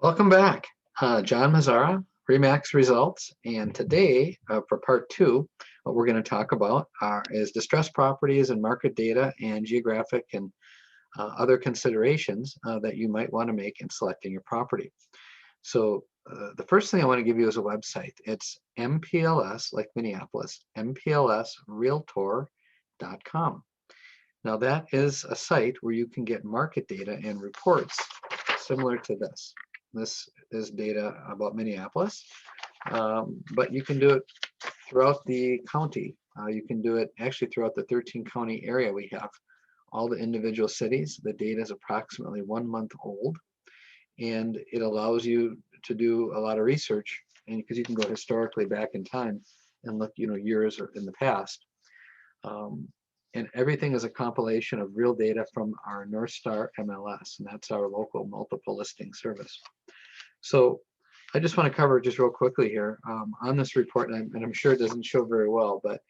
Welcome back. John Mazzara, Remax Results. And today, for part two, what we're going to talk about is distressed properties and market data and geographic and other considerations that you might want to make in selecting your property. So the first thing I want to give you is a website. It's MPLS, like Minneapolis, mplsrealtor.com. Now that is a site where you can get market data and reports similar to this. This is data about Minneapolis, but you can do it throughout the county. You can do it actually throughout the 13 county area we have. All the individual cities, the data is approximately 1 month old, and it allows you to do a lot of research, and because you can go historically back in time and look, years or in the past. And everything is a compilation of real data from our North Star MLS, and that's our local multiple listing service. So I just want to cover just real quickly here on this report, and I'm sure it doesn't show very well, but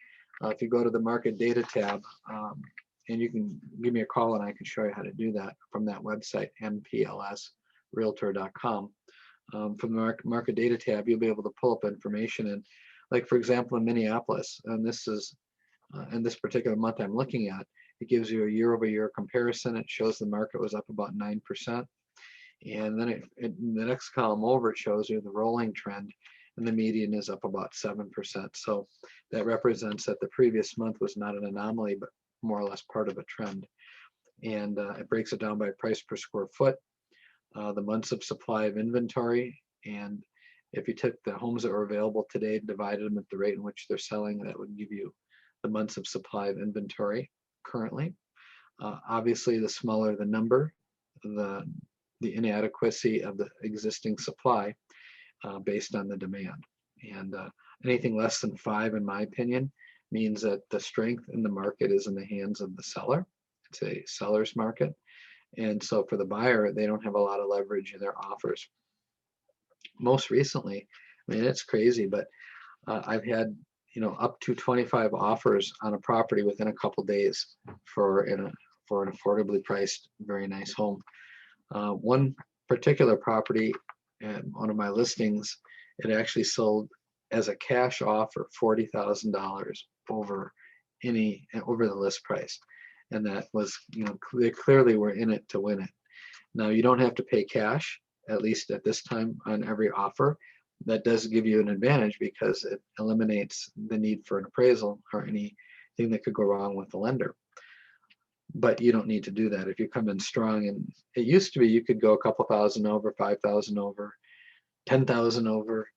if you go to the market data tab, and you can give me a call and I can show you how to do that from that website, mplsrealtor.com. From the market data tab, you'll be able to pull up information. And like, for example, in Minneapolis, and this is in this particular month I'm looking at, it gives you a year-over-year comparison. It shows the market was up about 9%. And then in the next column over, it shows you the rolling trend, and the median is up about 7%. So that represents that the previous month was not an anomaly, but more or less part of a trend. And it breaks it down by price per square foot, the months of supply of inventory, and if you took the homes that were available today and divided them at the rate in which they're selling, that would give you the months of supply of inventory currently. Obviously, the smaller the number, the inadequacy of the existing supply based on the demand. And anything less than 5, in my opinion, means that the strength in the market is in the hands of the seller. It's a seller's market. And so for the buyer, they don't have a lot of leverage in their offers. Most recently, I mean, it's crazy, but I've had up to 25 offers on a property within a couple days for an affordably priced, very nice home. One particular property, one of my listings, it actually sold as a cash offer $40,000 over the list price, and that was they clearly were in it to win it. Now you don't have to pay cash, at least at this time, on every offer. That does give you an advantage because it eliminates the need for an appraisal or anything that could go wrong with the lender. But you don't need to do that if you come in strong. And it used to be you could go a couple thousand over, 5,000 over, 10,000 over.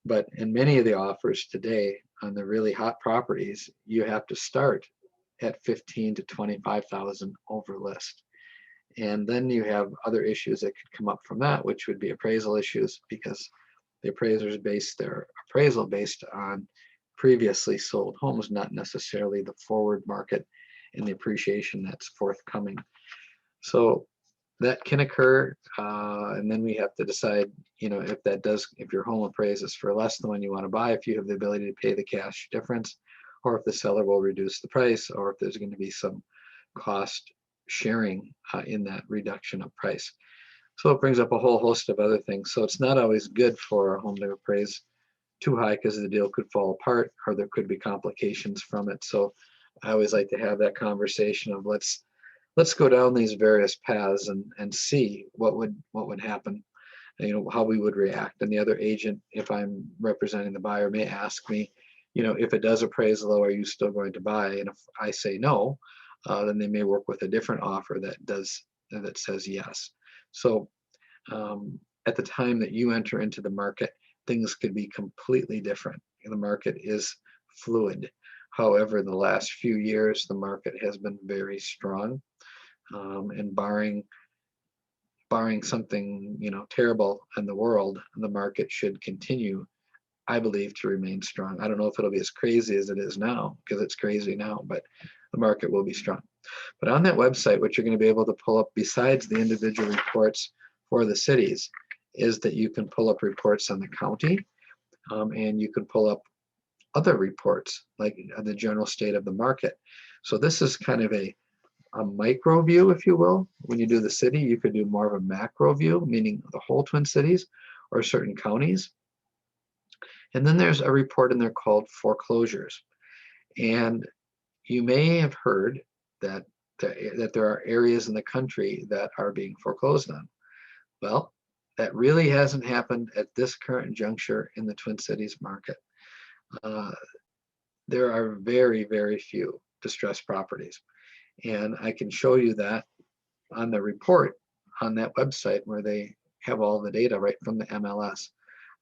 But in many of the offers today on the really hot properties, you have to start at 15 to 25,000 over list. And then you have other issues that could come up from that, which would be appraisal issues, because the appraisers base their appraisal based on previously sold homes, not necessarily the forward market and the appreciation that's forthcoming. So that can occur, and then we have to decide, if your home appraises for less than when you want to buy, if you have the ability to pay the cash difference, or if the seller will reduce the price, or if there's going to be some cost sharing in that reduction of price. So it brings up a whole host of other things. So it's not always good for a home to appraise too high, because the deal could fall apart or there could be complications from it. So I always like to have that conversation of let's go down these various paths and see what would happen, how we would react. And the other agent, if I'm representing the buyer, may ask me, if it does appraise low, are you still going to buy? And if I say no, then they may work with a different offer that says yes. So at the time that you enter into the market, things could be completely different. The market is fluid. However, the last few years, the market has been very strong, and barring something terrible in the world, the market should continue, I believe, to remain strong. I don't know if it'll be as crazy as it is now, because it's crazy now, but the market will be strong. But on that website, what you're going to be able to pull up, besides the individual reports for the cities, is that you can pull up reports on the county, and you can pull up other reports like the general state of the market. So this is kind of a a micro view, if you will. When you do the city, you could do more of a macro view, meaning the whole Twin Cities or certain counties. And then there's a report in there called foreclosures. And you may have heard that, that there are areas in the country that are being foreclosed on. Well, that really hasn't happened at this current juncture in the Twin Cities market. Uh, there are very, very few distressed properties. And I can show you that on the report on that website where they have all the data right from the MLS.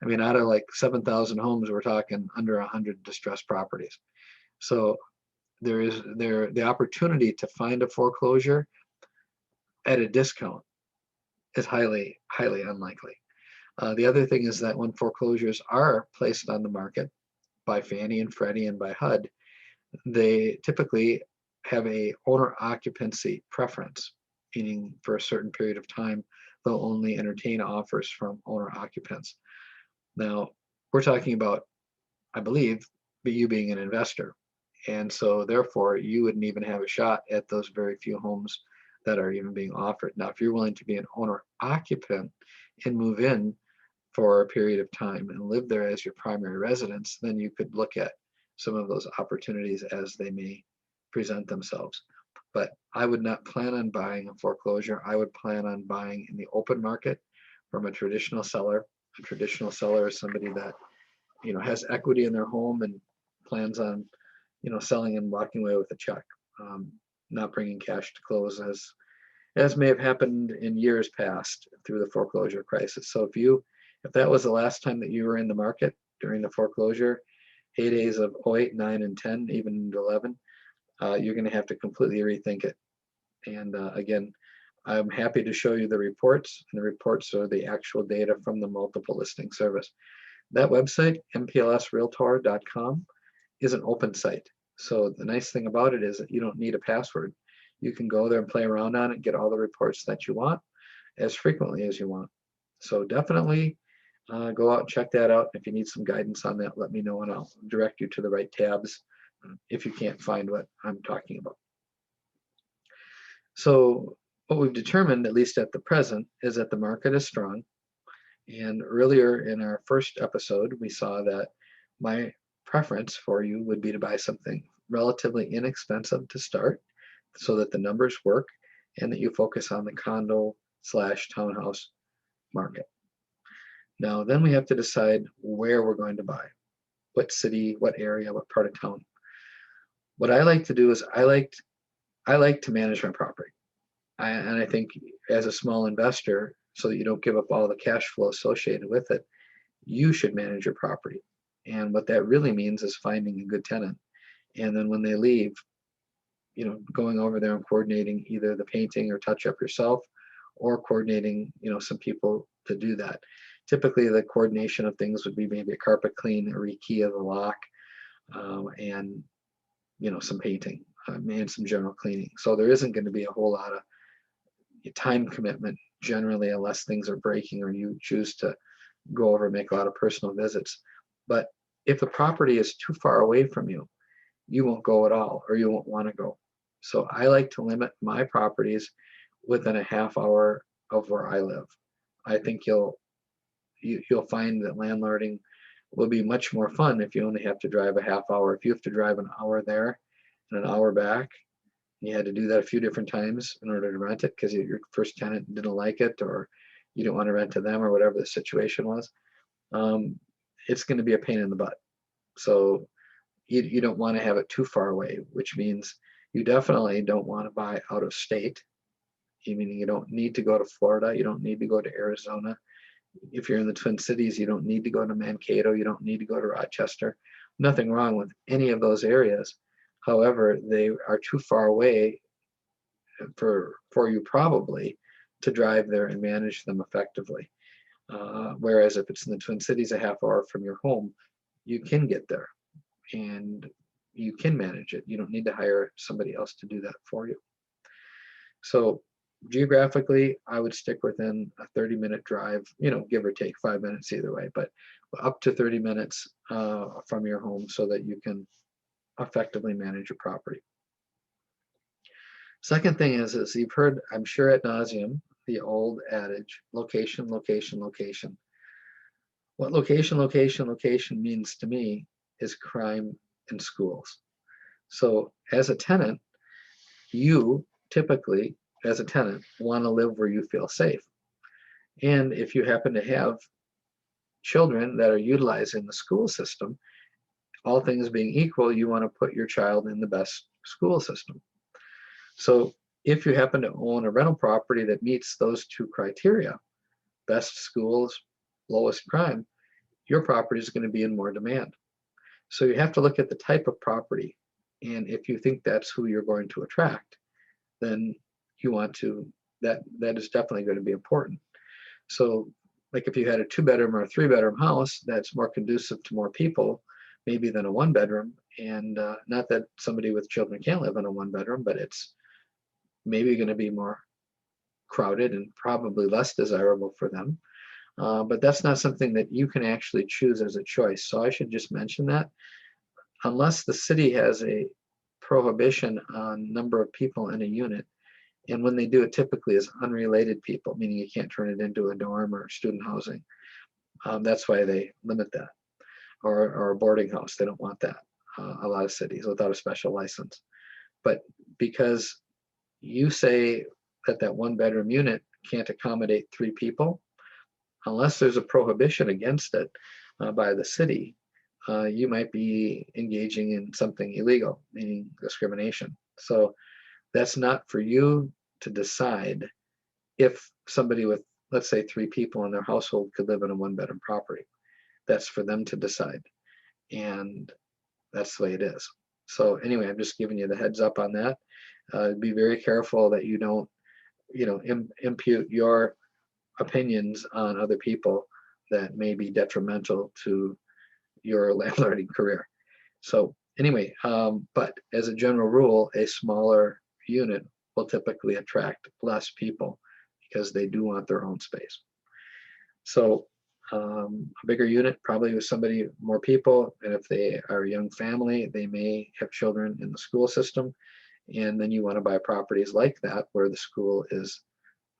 I mean, out of like 7,000 homes, we're talking under 100 distressed properties. So the opportunity to find a foreclosure at a discount is highly, highly unlikely. The other thing is that when foreclosures are placed on the market by Fannie and Freddie and by HUD, they typically have a owner occupancy preference, meaning for a certain period of time, they'll only entertain offers from owner occupants. Now, we're talking about, I believe, you being an investor. And so therefore, you wouldn't even have a shot at those very few homes that are even being offered. Now, if you're willing to be an owner occupant and move in for a period of time and live there as your primary residence, then you could look at some of those opportunities as they may present themselves. But I would not plan on buying a foreclosure. I would plan on buying in the open market from a traditional seller. A traditional seller is somebody that, you know, has equity in their home and plans on, you know, selling and walking away with a check, not bringing cash to close, as may have happened in years past through the foreclosure crisis. So if that was the last time that you were in the market during the foreclosure heydays of 08, 9, and 10, even 11, you're going to have to completely rethink it. And again, I'm happy to show you the reports, and the reports are the actual data from the multiple listing service. That website, mplsrealtor.com, is an open site. So the nice thing about it is that you don't need a password. You can go there and play around on it, get all the reports that you want as frequently as you want. So definitely go out and check that out. If you need some guidance on that, let me know and I'll direct you to the right tabs if you can't find what I'm talking about. So what we've determined, at least at the present, is that the market is strong. And earlier in our first episode, we saw that my preference for you would be to buy something relatively inexpensive to start so that the numbers work and that you focus on the condo / townhouse market. Now, then we have to decide where we're going to buy, what city, what area, what part of town. What I like to do is I like to manage my property. And I think as a small investor, so that you don't give up all the cash flow associated with it, you should manage your property. And what that really means is finding a good tenant. And then when they leave, you know, going over there and coordinating either the painting or touch up yourself, or coordinating, you know, some people to do that. Typically, the coordination of things would be maybe a carpet clean, a rekey of the lock, and, you know, some painting and some general cleaning. So there isn't going to be a whole lot of time commitment generally, unless things are breaking or you choose to go over and make a lot of personal visits. But if the property is too far away from you, you won't go at all, or you won't want to go. So I like to limit my properties within a half hour of where I live. I think you'll find that landlording will be much more fun if you only have to drive a half hour. If you have to drive an hour there and an hour back, and you had to do that a few different times in order to rent it because your first tenant didn't like it, or you didn't want to rent to them, or whatever the situation was, it's going to be a pain in the butt. So you don't want to have it too far away, which means you definitely don't want to buy out of state. Meaning you don't need to go to Florida, you don't need to go to Arizona. If you're in the Twin Cities, you don't need to go to Mankato, you don't need to go to Rochester. Nothing wrong with any of those areas. However, they are too far away for you probably to drive there and manage them effectively. Whereas if it's in the Twin Cities, a half hour from your home, you can get there and you can manage it. You don't need to hire somebody else to do that for you. So geographically, I would stick within a 30-minute drive, you know, give or take 5 minutes either way, but up to 30 minutes from your home so that you can effectively manage your property. Second thing is you've heard, I'm sure ad nauseum, the old adage, location, location, location. What location, location, location means to me is crime in schools. So as a tenant, you typically, as a tenant, want to live where you feel safe. And if you happen to have children that are utilizing the school system, all things being equal, you want to put your child in the best school system. So if you happen to own a rental property that meets those two criteria, best schools, lowest crime, your property is going to be in more demand. So you have to look at the type of property. And if you think that's who you're going to attract, then you want to, that is definitely going to be important. So like if you had a 2-bedroom or a 3-bedroom house, that's more conducive to more people, maybe than a 1-bedroom. And not that somebody with children can't live in a 1-bedroom, but it's maybe going to be more crowded and probably less desirable for them. But that's not something that you can actually choose as a choice. So I should just mention that unless the city has a prohibition on number of people in a unit, and when they do it typically is unrelated people, meaning you can't turn it into a dorm or student housing. That's why they limit that. Or a boarding house, they don't want that. A lot of cities without a special license. But because you say that that 1-bedroom unit can't accommodate 3 people, unless there's a prohibition against it by the city, you might be engaging in something illegal, meaning discrimination. So that's not for you to decide if somebody with, let's say, 3 people in their household could live in a 1-bedroom property. That's for them to decide. And that's the way it is. So anyway, I'm just giving you the heads up on that. Be very careful that you don't, impute your opinions on other people that may be detrimental to your landlording career. So anyway, but as a general rule, a smaller unit will typically attract less people because they do want their own space. So a bigger unit probably with somebody more people, and if they are a young family, they may have children in the school system, and then you want to buy properties like that where the school is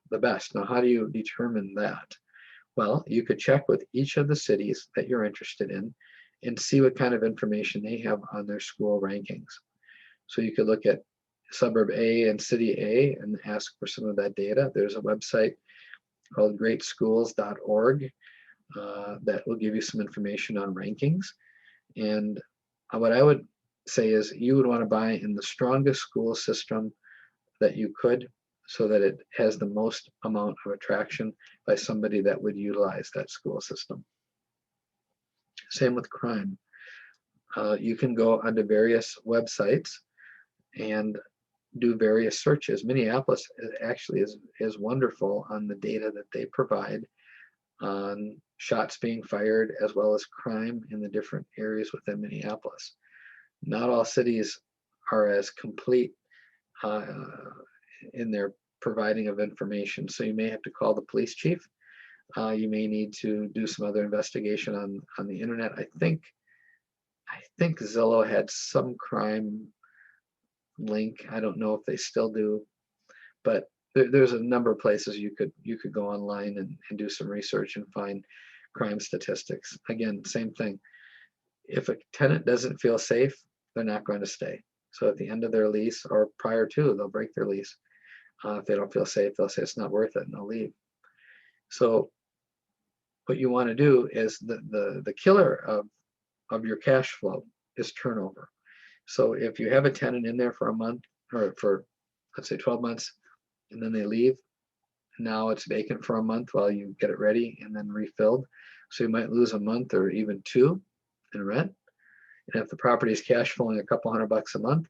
the best. Now, how do you determine that? Well, you could check with each of the cities that you're interested in and see what kind of information they have on their school rankings. So you could look at suburb A and city A and ask for some of that data. There's a website called greatschools.org that will give you some information on rankings. And what I would say is you would want to buy in the strongest school system that you could so that it has the most amount of attraction by somebody that would utilize that school system. Same with crime. You can go onto various websites and do various searches. Minneapolis actually is wonderful on the data that they provide on shots being fired as well as crime in the different areas within Minneapolis. Not all cities are as complete in their providing of information. So you may have to call the police chief. You may need to do some other investigation on the internet. I think Zillow had some crime link. I don't know if they still do, but there's a number of places you could go online and do some research and find crime statistics. Again, same thing. If a tenant doesn't feel safe, they're not going to stay. So at the end of their lease or prior to, they'll break their lease. If they don't feel safe, they'll say it's not worth it and they'll leave. So what you want to do is the killer of your cash flow is turnover. So if you have a tenant in there for a month or for, let's say, 12 months, and then they leave, now it's vacant for a month while you get it ready and then refilled. So you might lose a month or even 2 in rent. And if the property is cash flowing a couple $100 a month,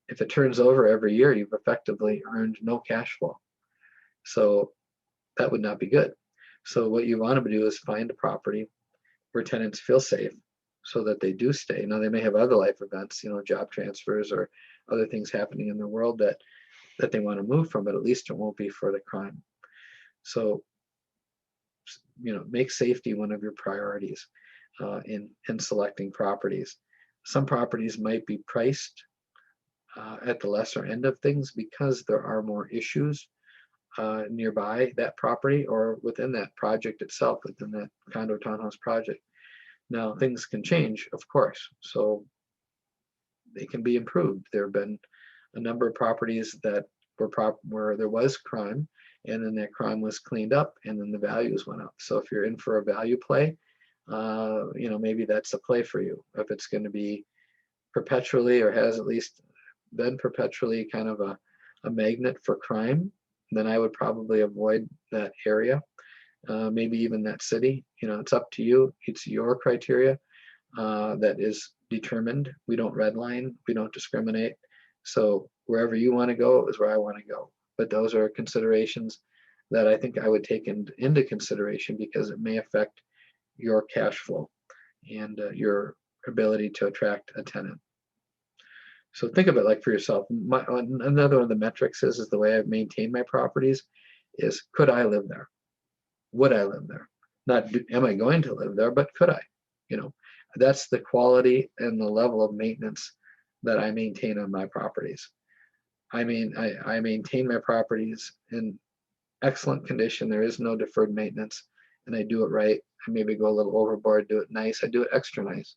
if it turns over every year, you've effectively earned no cash flow. So that would not be good. So what you want to do is find a property where tenants feel safe so that they do stay. Now they may have other life events, job transfers or other things happening in the world that they want to move from, but at least it won't be for the crime. So, make safety one of your priorities in selecting properties. Some properties might be priced at the lesser end of things because there are more issues nearby that property or within that project itself, within that condo townhouse project. Now, things can change, of course, so they can be improved. There have been a number of properties that where there was crime, and then that crime was cleaned up, and then the values went up. So if you're in for a value play, maybe that's a play for you. If it's going to be perpetually, or has at least been perpetually, kind of a magnet for crime, then I would probably avoid that area, maybe even that city. It's up to you. It's your criteria that is determined. We don't redline, we don't discriminate. So wherever you want to go is where I want to go. But those are considerations that I think I would take into consideration because it may affect your cash flow and your ability to attract a tenant. So think of it like for yourself. Another one of the metrics is the way I've maintained my properties is, could I live there? Would I live there? Not am I going to live there, but could I? That's the quality and the level of maintenance that I maintain on my properties. I maintain my properties in excellent condition. There is no deferred maintenance, and I do it right. I maybe go a little overboard, do it nice. I do it extra nice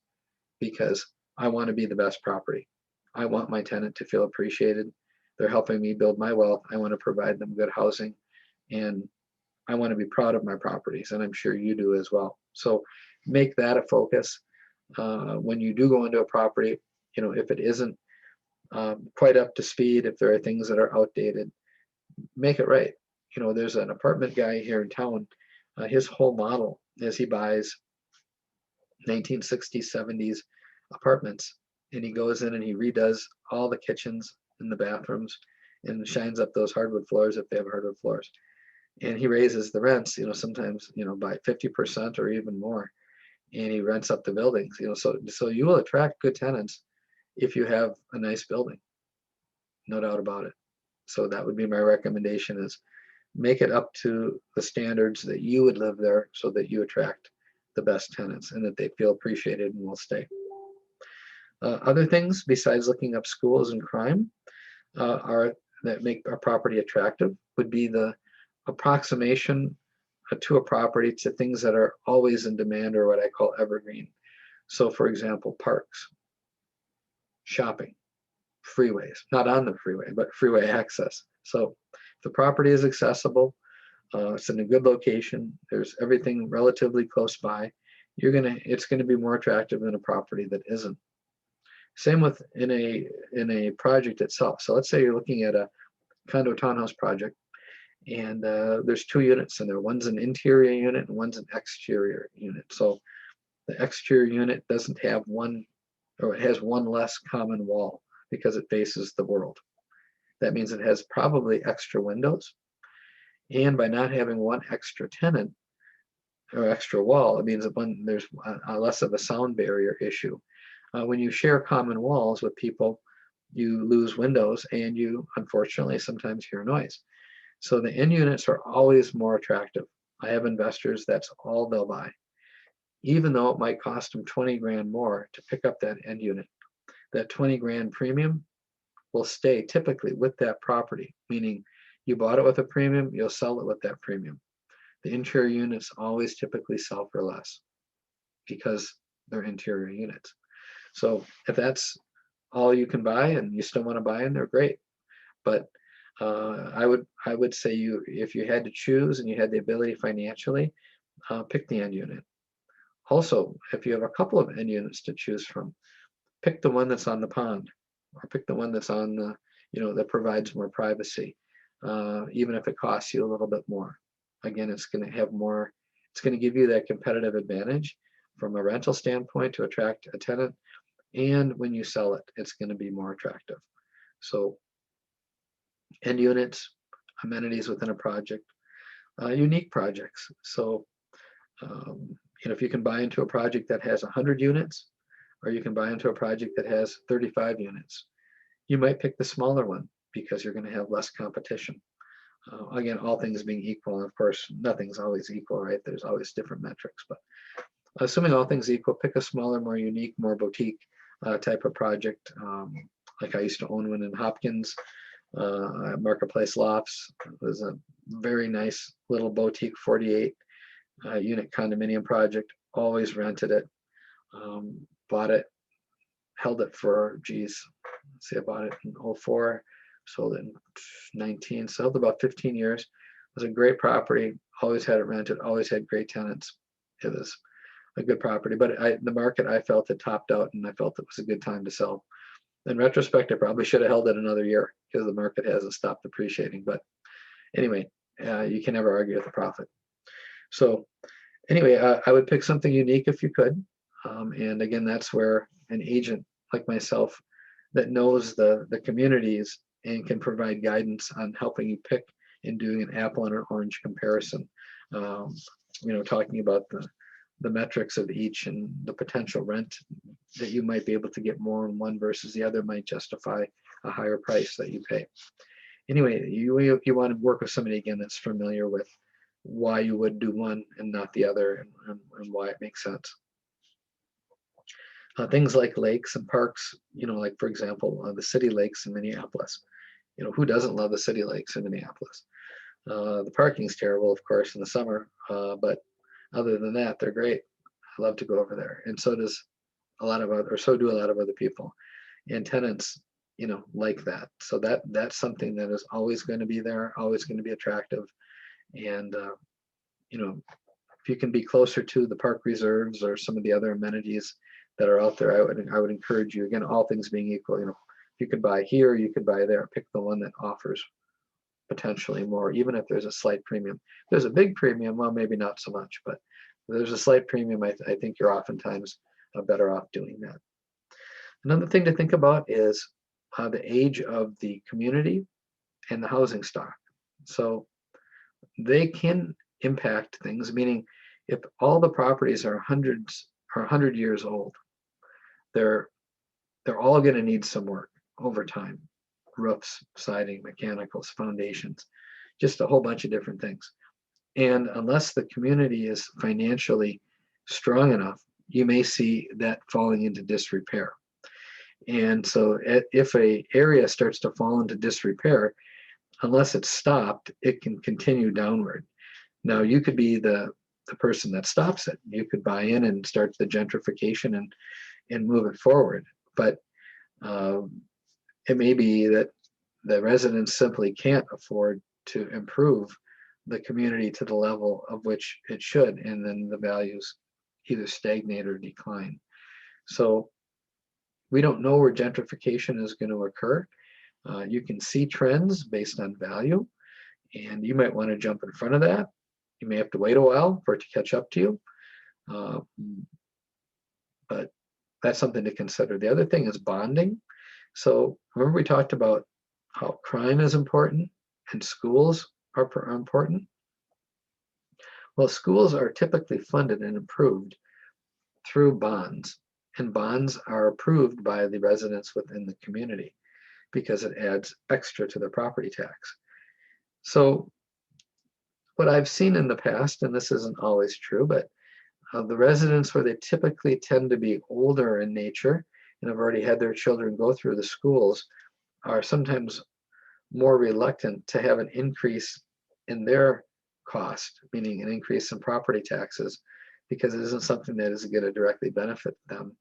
because I want to be the best property. I want my tenant to feel appreciated. They're helping me build my wealth. I want to provide them good housing, and I want to be proud of my properties, and I'm sure you do as well. So make that a focus. When you do go into a property, if it isn't quite up to speed, if there are things that are outdated, make it right. There's an apartment guy here in town. His whole model is he buys 1960s, 70s apartments, and he goes in and he redoes all the kitchens and the bathrooms and shines up those hardwood floors if they have hardwood floors. And he raises the rents, sometimes, by 50% or even more. And he rents up the buildings, so you will attract good tenants if you have a nice building, no doubt about it. So that would be my recommendation, is make it up to the standards that you would live there so that you attract the best tenants and that they feel appreciated and will stay. Other things besides looking up schools and crime that make a property attractive would be the approximation to a property to things that are always in demand, or what I call evergreen. So for example, parks, shopping, freeways, not on the freeway, but freeway access. So if the property is accessible, it's in a good location, there's everything relatively close by, it's gonna be more attractive than a property that isn't. Same with in a project itself. So let's say you're looking at a condo townhouse project, and there's 2 units in there. One's an interior unit and one's an exterior unit. So the exterior unit doesn't have one, or it has one less common wall because it faces the world. That means it has probably extra windows. And by not having one extra tenant or extra wall, it means that there's a less of a sound barrier issue. When you share common walls with people, you lose windows and you unfortunately sometimes hear noise. So the end units are always more attractive. I have investors, that's all they'll buy, even though it might cost them 20 grand more to pick up that end unit. That 20 grand premium will stay typically with that property, meaning you bought it with a premium, you'll sell it with that premium. The interior units always typically sell for less because they're interior units. So if that's all you can buy and you still want to buy in, they're great. But I would say if you had to choose and you had the ability financially, pick the end unit. Also, if you have a couple of end units to choose from, pick the one that's on the pond, or pick the one that's on the, that provides more privacy, even if it costs you a little bit more. Again, it's going to give you that competitive advantage from a rental standpoint to attract a tenant, and when you sell it, it's going to be more attractive. So end units, amenities within a project, unique projects. So if you can buy into a project that has 100 units, or you can buy into a project that has 35 units, you might pick the smaller one because you're going to have less competition. Again, all things being equal, and of course, nothing's always equal, right? There's always different metrics, but assuming all things equal, pick a smaller, more unique, more boutique type of project. Like I used to own one in Hopkins, Marketplace Lofts. It was a very nice little boutique 48 unit condominium project. Always rented it, bought it, held it for, geez, let's see, I bought it in '04, sold it in 19, sold about 15 years. It was a great property, always had it rented, always had great tenants. It was a good property, but the market, I felt, had topped out, and I felt it was a good time to sell. In retrospect, I probably should have held it another year because the market hasn't stopped appreciating. But anyway, you can never argue with the profit. So anyway, I would pick something unique if you could. And again, that's where an agent like myself that knows the communities and can provide guidance on helping you pick and doing an apple and an orange comparison. Talking about the metrics of each and the potential rent that you might be able to get more in one versus the other might justify a higher price that you pay. Anyway, you want to work with somebody, again, that's familiar with why you would do one and not the other, and why it makes sense. Things like lakes and parks, like for example, the city lakes in Minneapolis. Who doesn't love the city lakes in Minneapolis? The parking's terrible, of course, in the summer, but other than that, they're great. I love to go over there, and so does so do a lot of other people. And tenants, like that. So that's something that is always going to be there, always going to be attractive. And if you can be closer to the park reserves or some of the other amenities that are out there, I would encourage you, again, all things being equal, if you could buy here, you could buy there, pick the one that offers potentially more, even if there's a slight premium. If there's a big premium, well, maybe not so much, but if there's a slight premium, I think you're oftentimes better off doing that. Another thing to think about is the age of the community and the housing stock. So they can impact things, meaning if all the properties are 100 years old, they're all going to need some work over time. Roofs, siding, mechanicals, foundations, just a whole bunch of different things. And unless the community is financially strong enough, you may see that falling into disrepair. And so if a area starts to fall into disrepair, unless it's stopped, it can continue downward. Now, you could be the person that stops it. You could buy in and start the gentrification and move it forward. But it may be that the residents simply can't afford to improve the community to the level of which it should, and then the values either stagnate or decline. So we don't know where gentrification is going to occur. You can see trends based on value, and you might want to jump in front of that. You may have to wait a while for it to catch up to you, but that's something to consider. The other thing is bonding. So remember we talked about how crime is important and schools are important. Well, schools are typically funded and improved through bonds, and bonds are approved by the residents within the community because it adds extra to their property tax. So what I've seen in the past, and this isn't always true, but the residents where they typically tend to be older in nature and have already had their children go through the schools are sometimes more reluctant to have an increase in their cost, meaning an increase in property taxes, because it isn't something that is going to directly benefit them.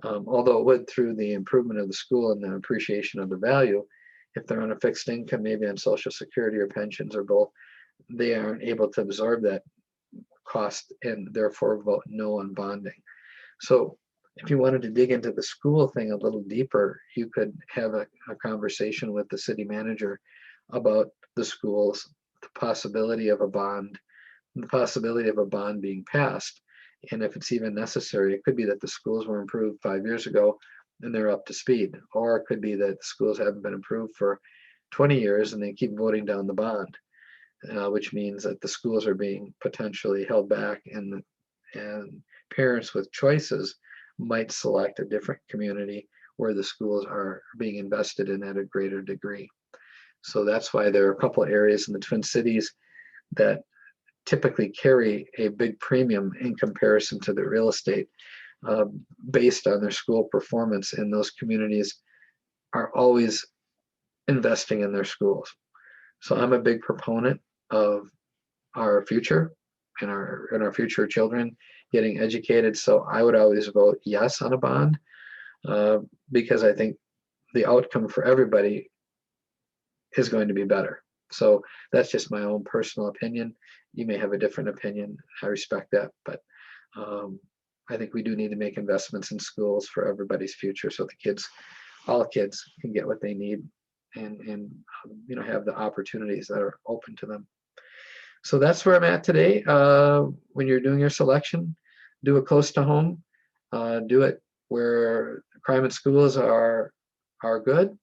Although it would through the improvement of the school and the appreciation of the value. If they're on a fixed income, maybe on Social Security or pensions or both, they aren't able to absorb that cost and therefore vote no on bonding. So if you wanted to dig into the school thing a little deeper, you could have a conversation with the city manager about the schools, the possibility of a bond, the possibility of a bond being passed. And if it's even necessary, it could be that the schools were improved 5 years ago and they're up to speed. Or it could be that the schools haven't been improved for 20 years and they keep voting down the bond, which means that the schools are being potentially held back, and parents with choices might select a different community where the schools are being invested in at a greater degree. So that's why there are a couple of areas in the Twin Cities that typically carry a big premium in comparison to the real estate based on their school performance, and those communities are always investing in their schools. So I'm a big proponent of our future and our future children getting educated. So I would always vote yes on a bond, because I think the outcome for everybody is going to be better. So that's just my own personal opinion. You may have a different opinion. I respect that, but I think we do need to make investments in schools for everybody's future, so the kids, all kids, can get what they need and have the opportunities that are open to them. So that's where I'm at today. When you're doing your selection, do it close to home. Do it where crime in schools are good,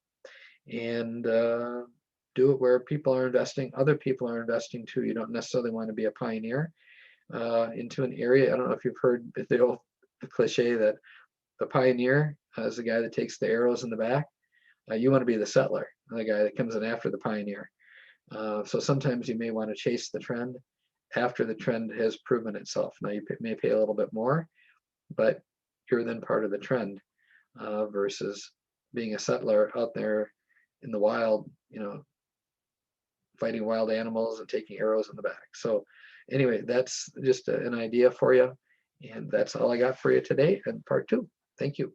and do it where people are investing. Other people are investing too. You don't necessarily want to be a pioneer into an area. I don't know if you've heard the old cliche that the pioneer is the guy that takes the arrows in the back. You want to be the settler, the guy that comes in after the pioneer. So sometimes you may want to chase the trend after the trend has proven itself. Now you may pay a little bit more, but you're then part of the trend, versus being a settler out there in the wild, fighting wild animals and taking arrows in the back. So anyway, that's just an idea for you. And that's all I got for you today in part 2. Thank you.